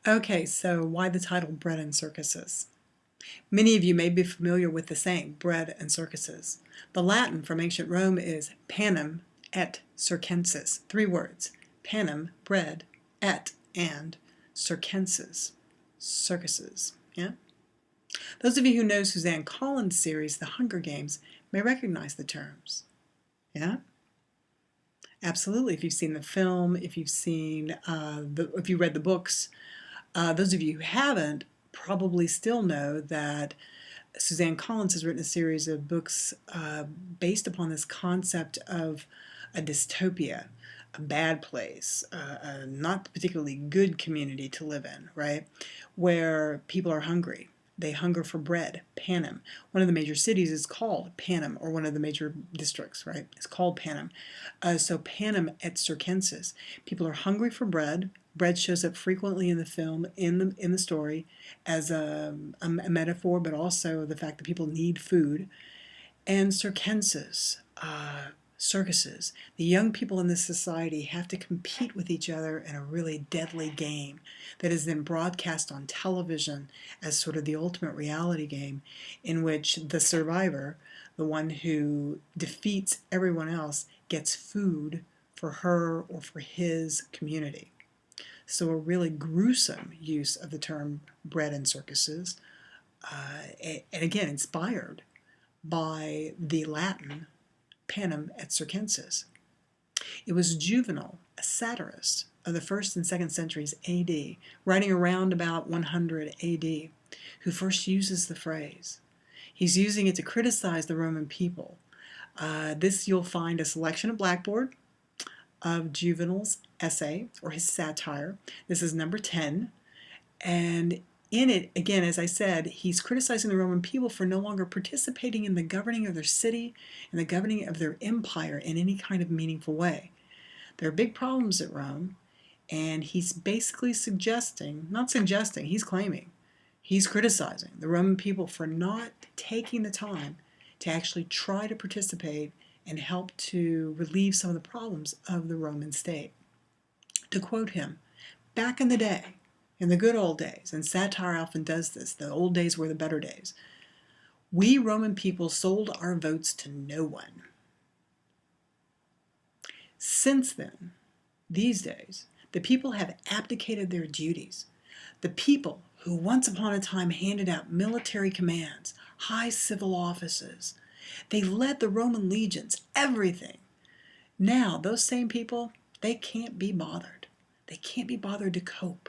Okay, so why the title Bread and Circuses? Many of you may be familiar with the saying, bread and circuses. The Latin from ancient Rome is panem et circenses. 3 words. Panem, bread, et, and circenses, circuses. Yeah? Those of you who know Suzanne Collins' series, The Hunger Games, may recognize the terms. Yeah? Absolutely. If you've seen the film, if you've seen, if you read the books, those of you who haven't probably still know that Suzanne Collins has written a series of books based upon this concept of a dystopia, a bad place, a not particularly good community to live in, right? Where people are hungry. They hunger for bread, Panem. One of the major cities is called Panem, or one of the major districts, right? It's called Panem. So Panem et circenses. People are hungry for bread. Bread shows up frequently in the film, in the story, as a metaphor, but also the fact that people need food. And circenses, circuses. The young people in this society have to compete with each other in a really deadly game that is then broadcast on television as sort of the ultimate reality game, in which the survivor, the one who defeats everyone else, gets food for her or for his community. So a really gruesome use of the term bread and circuses, and again inspired by the Latin panem et circenses. It was Juvenal, a satirist of the 1st and 2nd centuries AD, writing around about 100 AD, who first uses the phrase. He's using it to criticize the Roman people. This you'll find a selection of Blackboard of Juvenal's essay, or his satire. This is number 10, and in it, again, as I said, he's criticizing the Roman people for no longer participating in the governing of their city and the governing of their empire in any kind of meaningful way. There are big problems at Rome, and he's basically he's claiming, he's criticizing the Roman people for not taking the time to actually try to participate and help to relieve some of the problems of the Roman state. To quote him, back in the day, in the good old days, and satire often does this, the old days were the better days, we Roman people sold our votes to no one. Since then, these days, the people have abdicated their duties. The people who once upon a time handed out military commands, high civil offices, they led the Roman legions, everything. Now, those same people, they can't be bothered. They can't be bothered to cope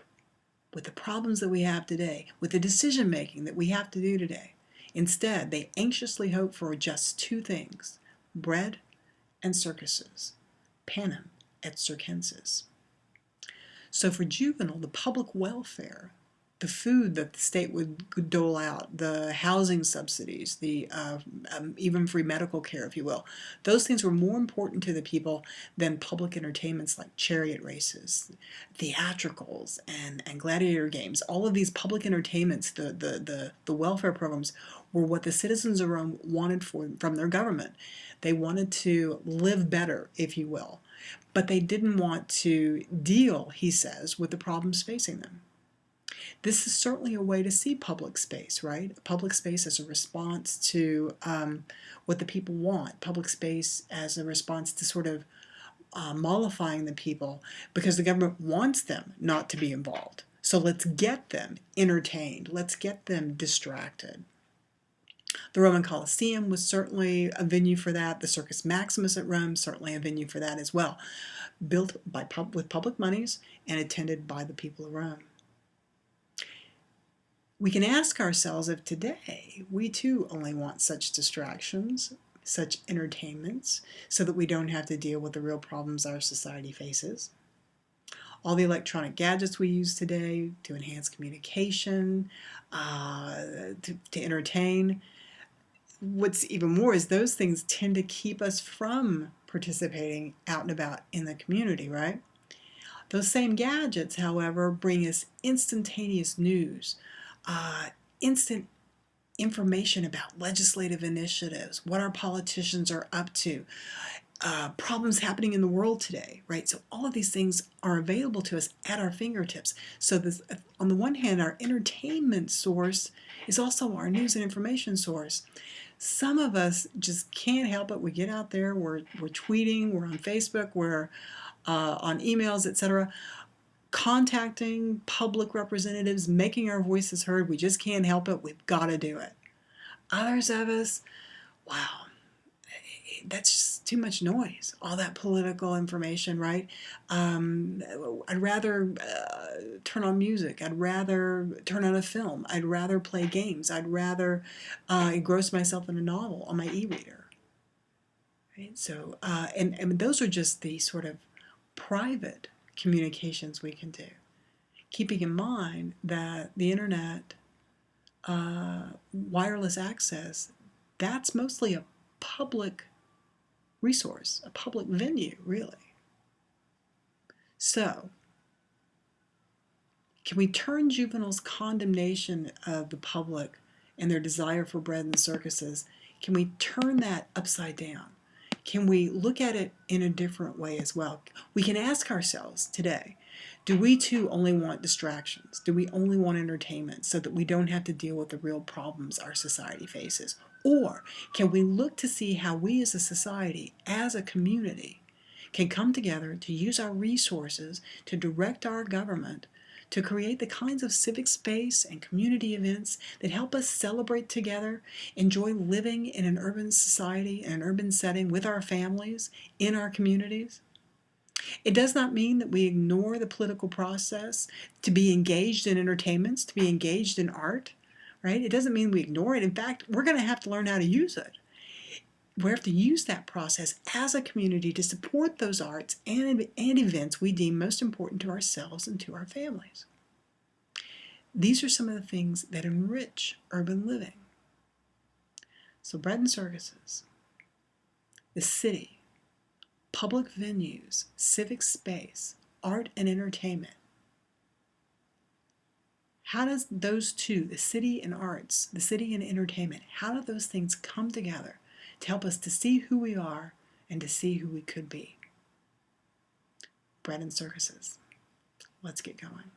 with the problems that we have today, with the decision making that we have to do today. Instead, they anxiously hope for just 2 things, bread and circuses, panem et circenses. So for Juvenal, the public welfare, the food that the state would dole out, the housing subsidies, the even free medical care, if you will, those things were more important to the people than public entertainments like chariot races, theatricals, and gladiator games. All of these public entertainments, the welfare programs, were what the citizens of Rome wanted from their government. They wanted to live better, if you will, but they didn't want to deal, he says, with the problems facing them. This is certainly a way to see public space, right? Public space as a response to what the people want. Public space as a response to sort of mollifying the people because the government wants them not to be involved. So let's get them entertained. Let's get them distracted. The Roman Colosseum was certainly a venue for that. The Circus Maximus at Rome, certainly a venue for that as well. Built with public monies and attended by the people of Rome. We can ask ourselves if today we too only want such distractions, such entertainments, so that we don't have to deal with the real problems our society faces. All the electronic gadgets we use today to enhance communication, to entertain. What's even more is those things tend to keep us from participating out and about in the community, right? Those same gadgets, however, bring us instantaneous news, instant information about legislative initiatives, what our politicians are up to, problems happening in the world today, right? So all of these things are available to us at our fingertips. So this, on the one hand, our entertainment source is also our news and information source. Some of us just can't help it. We get out there, we're tweeting, we're on Facebook, we're on emails, etc., contacting public representatives, making our voices heard. We just can't help it. We've got to do it. Others of us, wow, that's just too much noise, all that political information, right? I'd rather turn on music. I'd rather turn on a film. I'd rather play games. I'd rather engross myself in a novel on my e-reader. Right? So, and those are just the sort of private communications we can do, keeping in mind that the internet, wireless access, that's mostly a public resource, a public venue, really. So, can we turn juveniles' condemnation of the public and their desire for bread and circuses, can we turn that upside down? Can we look at it in a different way as well? We can ask ourselves today, do we too only want distractions? Do we only want entertainment so that we don't have to deal with the real problems our society faces? Or can we look to see how we as a society, as a community, can come together to use our resources to direct our government to create the kinds of civic space and community events that help us celebrate together, enjoy living in an urban society, in an urban setting with our families, in our communities? It does not mean that we ignore the political process to be engaged in entertainments, to be engaged in art, right? It doesn't mean we ignore it. In fact, we're going to have to learn how to use it. We have to use that process as a community to support those arts and events we deem most important to ourselves and to our families. These are some of the things that enrich urban living. So Bread and Circuses, the city, public venues, civic space, art and entertainment. How does those two, the city and arts, the city and entertainment, how do those things come together to help us to see who we are and to see who we could be? Bread and Circuses. Let's get going.